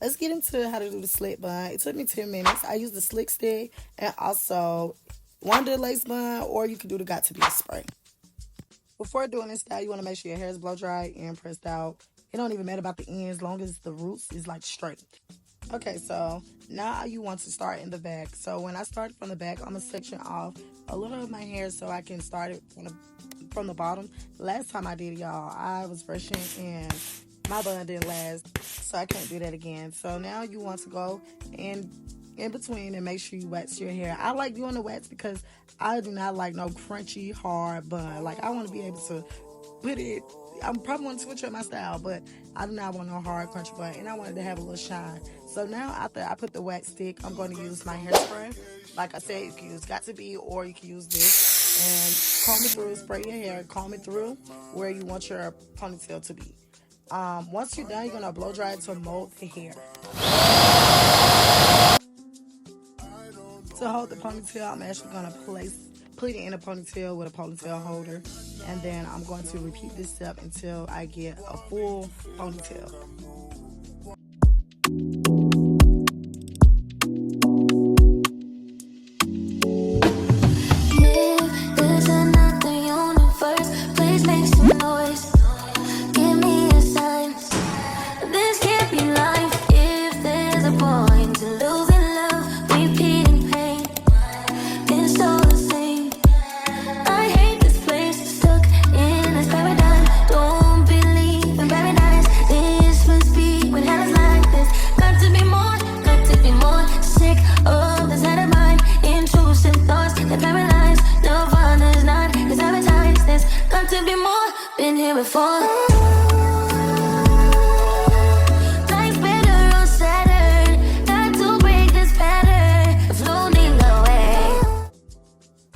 let's get into how to do the slick bun. It took me 10 minutes. I used the slick stick and also one of the lace bun, or you can do the Got To Be spray. Before doing this style, you want to make sure your hair is blow dry and pressed out. It don't even matter about the ends, as long as the roots is like straight. Okay, so now you want to start in the back. So when I start from the back, I'm gonna section off a little of my hair so I can start it from the bottom. Last time I did, y'all, I was brushing and my bun didn't last, so I can't do that again. So now you want to go in between and make sure you wax your hair. I like doing the wax because I do not like no crunchy, hard bun. Like, I want to be able to put it. I probably want to switch up my style, but I do not want no hard crunchy bun, and I wanted to have a little shine. So now after I put the wax stick, I'm going to use my hairspray. Like I said, you can use Got To Be, or you can use this, and comb it through, spray your hair, comb it through where you want your ponytail to be. Once you're done, you're gonna blow dry it to mold the hair. To hold the ponytail, I'm actually gonna put it in a ponytail with a ponytail holder, and then I'm going to repeat this step until I get a full ponytail.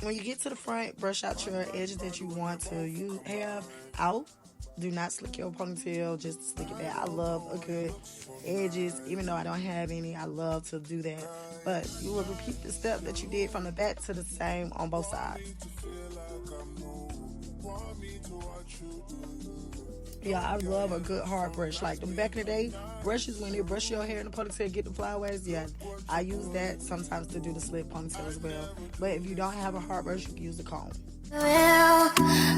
When you get to the front, brush out your edges that you want to have out. Do not slick your ponytail, just slick it back. I love a good edges, even though I don't have any. I love to do that. But you will repeat the step that you did from the back to the same on both sides. Yeah, I love a good hard brush. Like them back in the day, brushes when they brush your hair in the ponytail, get the flyaways. Yeah, I use that sometimes to do the slick ponytail as well. But if you don't have a hard brush, you can use the comb. Well,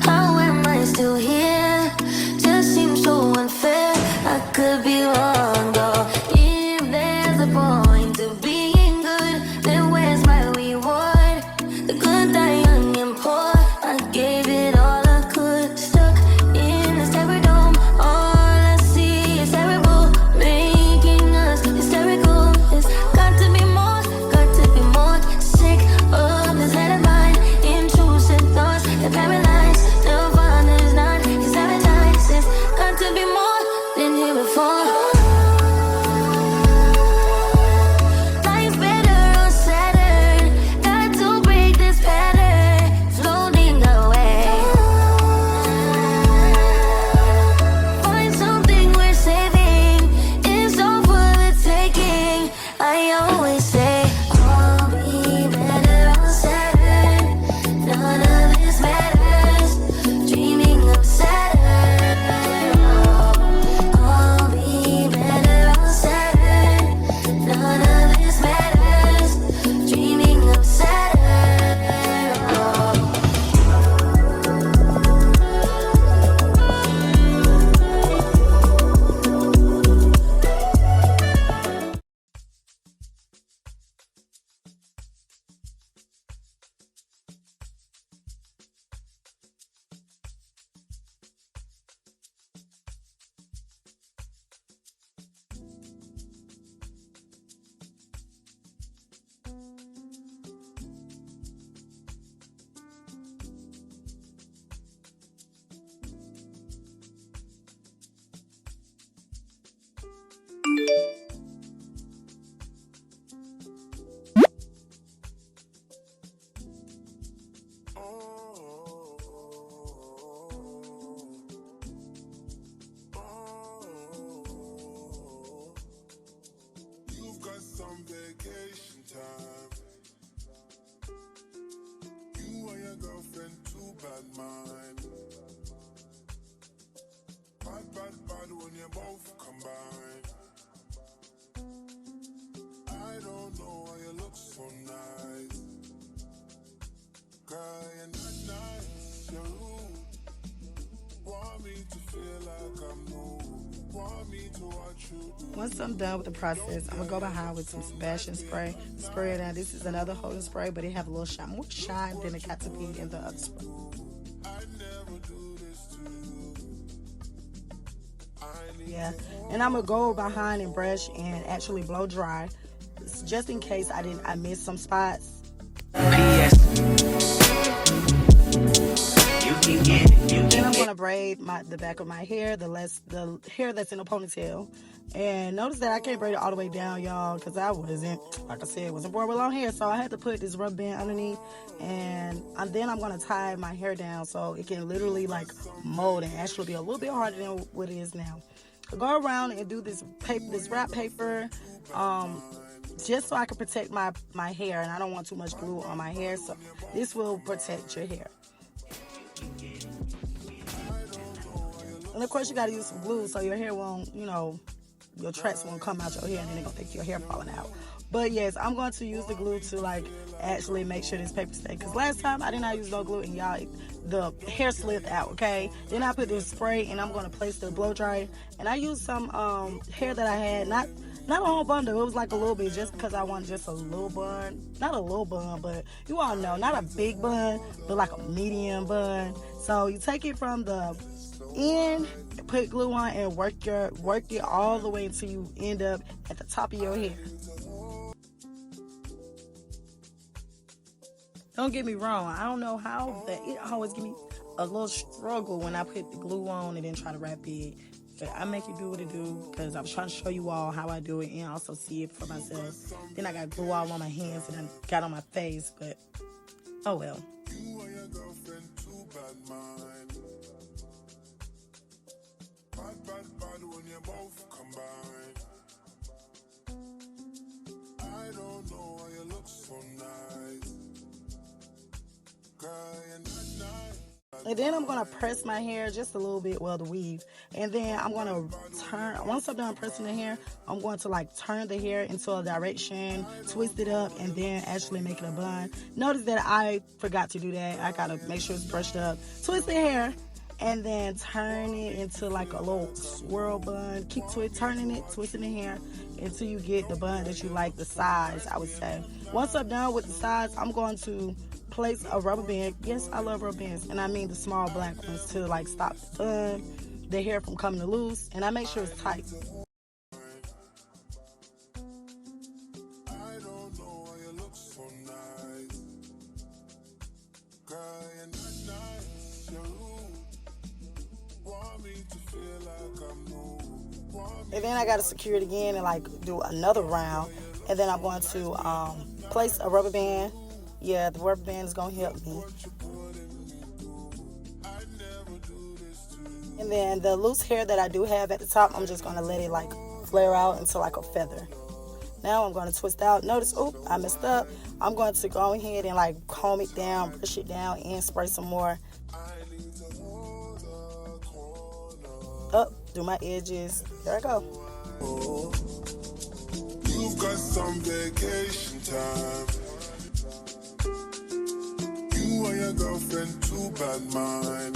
how am I still here? Just seems so unfair. I could be wrong, though. If there's a point to being good, then where's my reward? The good, die young and poor. I gave it all I could. Stuck in this terror dome. All I see is terrible, making us hysterical. It's got to be more, got to be more. Sick of this head of mine. Intrusive thoughts that paralyze. The fun is not his appetite. It's got to be more than here before. Once I'm done with the process, I'm gonna go behind with some Sebastian spray. Spray it out. This is another holding spray, but it have a little shine, more shine than it got to be in the other spray. Yeah, and I'm gonna go behind and brush and actually blow dry, just in case I missed some spots. Then I'm gonna braid the back of my hair, the hair that's in a ponytail. And notice that I can't braid it all the way down, y'all, because I wasn't, like I said, wasn't born with long hair, so I had to put this rubber band underneath. And then I'm gonna tie my hair down so it can literally like mold and actually be a little bit harder than what it is now. Go around and do this wrap paper, just so I can protect my hair, and I don't want too much glue on my hair, so this will protect your hair. And of course you gotta use some glue so your hair won't, your tracks won't come out your hair and then they're gonna think your hair falling out. But yes, I'm going to use the glue to like actually make sure this paper stays. Because last time I did not use no glue and y'all, the hair slipped out, okay? Then I put this spray and I'm going to place the blow dryer. And I used some hair that I had, not a whole bundle, it was like a little bit, just because I wanted just a little bun. Not a little bun, but you all know, not a big bun, but like a medium bun. So you take it from the end, put glue on, and work it all the way until you end up at the top of your hair. Don't get me wrong, I don't know how, but it always give me a little struggle when I put the glue on and then try to wrap it. But I make it do what it do, because I was trying to show you all how I do it and also see it for myself. Then I got glue all on my hands and I got on my face, but oh well. And then I'm going to press my hair just a little bit, the weave. And then I'm going to once I'm done pressing the hair, I'm going to like turn the hair into a direction, twist it up, and then actually make it a bun. Notice that I forgot to do that. I got to make sure it's brushed up. Twist the hair, and then turn it into like a little swirl bun. Keep turning it, twisting the hair until you get the bun that you like, the size, I would say. Once I'm done with the size, I'm going to place a rubber band. Yes, I love rubber bands, and I mean the small black ones, to like stop the bun, the hair from coming loose, and I make sure it's tight. And then I got to secure it again and like do another round, and then I'm going to place a rubber band. Yeah, the rubber band is going to help me. And then the loose hair that I do have at the top, I'm just going to let it like flare out into like a feather. Now I'm going to twist out. Notice, I messed up. I'm going to go ahead and like comb it down, brush it down, and spray some more. Do my edges. There I go. You've got some vacation time. You and your girlfriend, too bad mind.